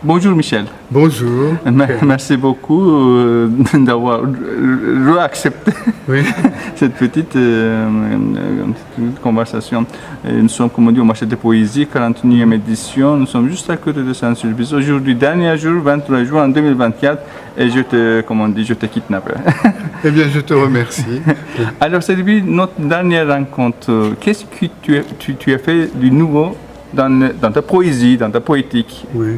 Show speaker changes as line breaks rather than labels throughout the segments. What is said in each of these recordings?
Bonjour Michel.
Bonjour.
Merci beaucoup d'avoir accepté
Oui.
cette petite conversation. Nous sommes, comme on dit, au marché de poésie, 41e édition. Nous sommes juste à côté de Saint-Sulpice. Aujourd'hui, dernier jour, 23 juin 2024, et je te kidnappe.
Eh bien, je te remercie.
Alors, c'est depuis notre dernière rencontre. Qu'est-ce que tu as fait du nouveau dans ta poésie, dans ta poétique?
Oui.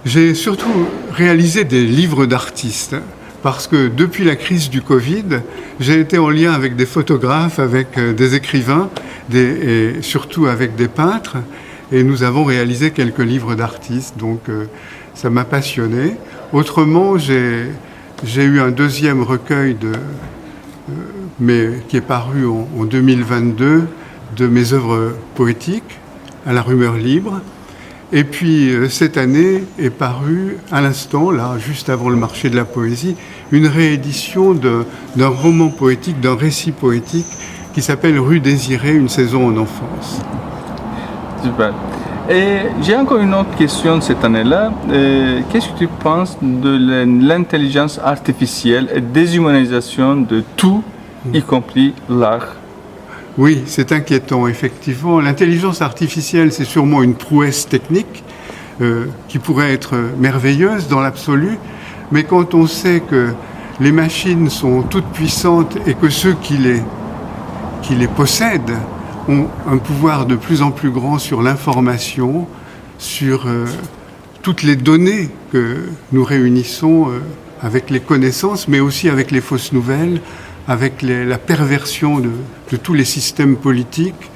J'ai surtout réalisé des livres d'artistes parce que depuis la crise du Covid, j'ai été en lien avec des photographes, avec des écrivains et surtout avec des peintres, et nous avons réalisé quelques livres d'artistes, donc ça m'a passionné. Autrement, j'ai eu un deuxième recueil mais qui est paru en 2022 de mes œuvres poétiques à la Rumeur Libre. Et puis, cette année est paru, à l'instant, là, juste avant le marché de la poésie, une réédition d'un roman poétique, d'un récit poétique qui s'appelle Rue Désirée, une saison en enfance.
Super. Et j'ai encore une autre question cette année-là. Qu'est-ce que tu penses de l'intelligence artificielle et déshumanisation de tout, y compris l'art?
Oui, c'est inquiétant, effectivement. L'intelligence artificielle, c'est sûrement une prouesse technique qui pourrait être merveilleuse dans l'absolu, mais quand on sait que les machines sont toutes puissantes et que ceux qui les possèdent ont un pouvoir de plus en plus grand sur l'information, sur toutes les données que nous réunissons avec les connaissances, mais aussi avec les fausses nouvelles, avec la perversion de tous les systèmes politiques,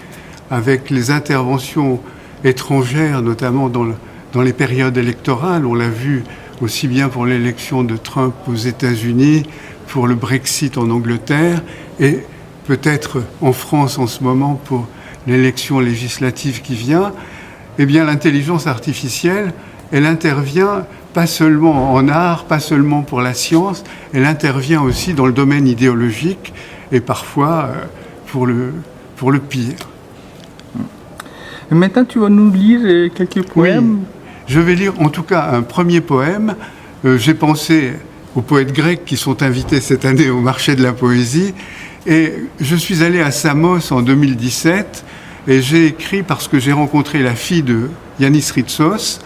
avec les interventions étrangères, notamment dans les périodes électorales. On l'a vu aussi bien pour l'élection de Trump aux États-Unis, pour le Brexit en Angleterre, et peut-être en France en ce moment pour l'élection législative qui vient. Eh bien, l'intelligence artificielle, elle intervient pas seulement en art, pas seulement pour la science, elle intervient aussi dans le domaine idéologique et parfois pour le pire.
Et maintenant, tu vas nous lire quelques poèmes.
Oui, je vais lire en tout cas un premier poème. J'ai pensé aux poètes grecs qui sont invités cette année au marché de la poésie, et je suis allé à Samos en 2017 et j'ai écrit, parce que j'ai rencontré la fille de Yanis Ritsos,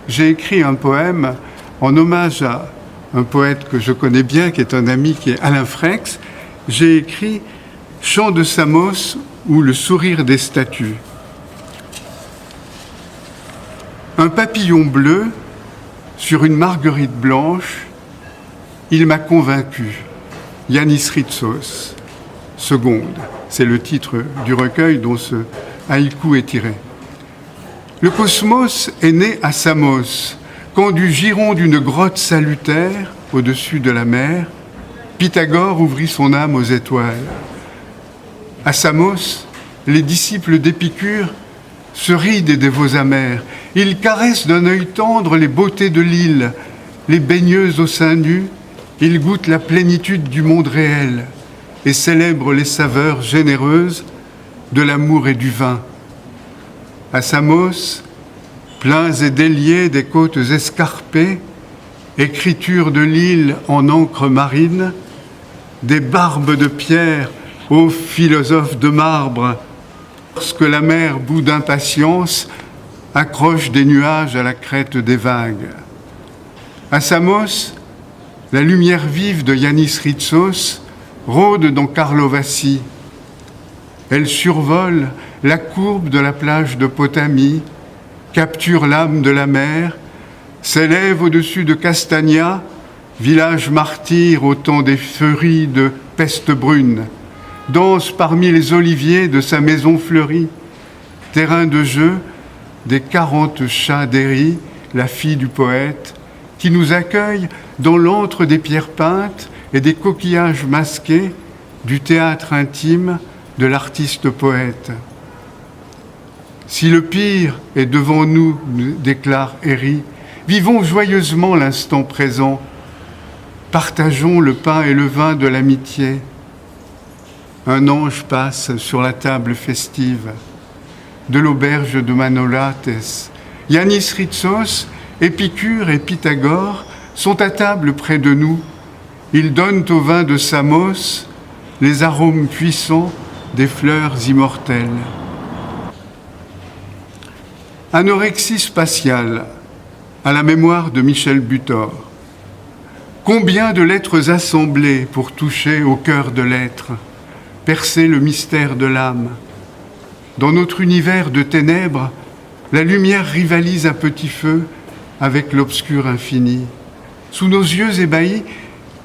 j'ai écrit un poème en hommage à un poète que je connais bien, qui est un ami, qui est Alain Frex. J'ai écrit « Chant de Samos ou le sourire des statues ». Un papillon bleu sur une marguerite blanche, il m'a convaincu. Yanis Ritsos, seconde. C'est le titre du recueil dont ce haïku est tiré. Le cosmos est né à Samos, quand du giron d'une grotte salutaire, au-dessus de la mer, Pythagore ouvrit son âme aux étoiles. À Samos, les disciples d'Épicure se rient des dévots amers. Ils caressent d'un œil tendre les beautés de l'île, les baigneuses au sein nu. Ils goûtent la plénitude du monde réel et célèbrent les saveurs généreuses de l'amour et du vin. À Samos, pleins et déliés des côtes escarpées, écriture de l'île en encre marine, des barbes de pierre, ô philosophes de marbre, lorsque la mer, bout d'impatience, accroche des nuages à la crête des vagues. À Samos, la lumière vive de Yanis Ritsos rôde dans Karlovassi. Elle survole la courbe de la plage de Potami, capture l'âme de la mer, s'élève au-dessus de Castagna, village martyr au temps des feuries de peste brune, danse parmi les oliviers de sa maison fleurie, terrain de jeu des 40 chats d'Héry, la fille du poète, qui nous accueille dans l'antre des pierres peintes et des coquillages masqués du théâtre intime de l'artiste poète. Si le pire est devant nous, déclare Héry, vivons joyeusement l'instant présent, partageons le pain et le vin de l'amitié. Un ange passe sur la table festive de l'auberge de Manolates. Yanis Ritsos Épicure et Pythagore sont à table près de nous. Ils donnent au vin de Samos les arômes puissants des fleurs immortelles. Anorexie spatiale, à la mémoire de Michel Butor. Combien de lettres assemblées pour toucher au cœur de l'être, percer le mystère de l'âme. Dans notre univers de ténèbres, la lumière rivalise à petit feu avec l'obscur infini. Sous nos yeux ébahis,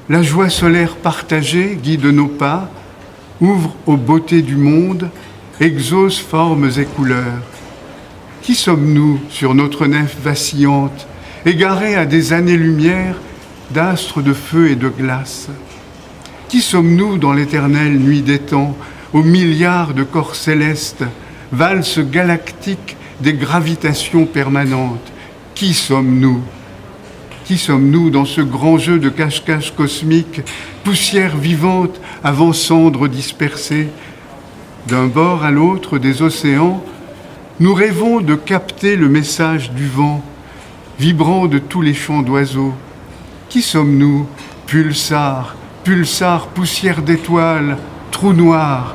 la joie solaire partagée guide nos pas, ouvre aux beautés du monde, exauce formes et couleurs. Qui sommes-nous sur notre nef vacillante, égarés à des années-lumière d'astres de feu et de glace? Qui sommes-nous dans l'éternelle nuit des temps, aux milliards de corps célestes, valse galactique des gravitations permanentes? Qui sommes-nous? Qui sommes-nous dans ce grand jeu de cache-cache cosmique, poussière vivante avant cendres dispersées? D'un bord à l'autre des océans, nous rêvons de capter le message du vent, vibrant de tous les chants d'oiseaux. Qui sommes-nous? Pulsar, pulsar, poussière d'étoiles, trou noir.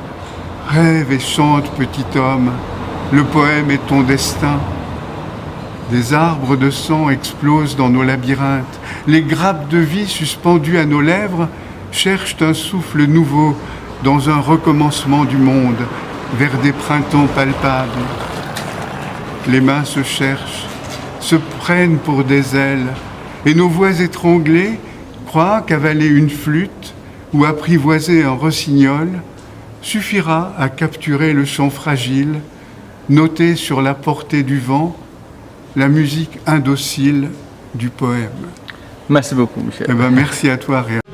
Rêve et chante, petit homme, le poème est ton destin. Des arbres de sang explosent dans nos labyrinthes. Les grappes de vie suspendues à nos lèvres cherchent un souffle nouveau dans un recommencement du monde, vers des printemps palpables. Les mains se cherchent, se prennent pour des ailes, et nos voix étranglées croient qu'avaler une flûte ou apprivoiser un rossignol suffira à capturer le chant fragile, noter sur la portée du vent la musique indocile du poème.
Merci beaucoup, Michel.
Eh ben, merci à toi, Réa.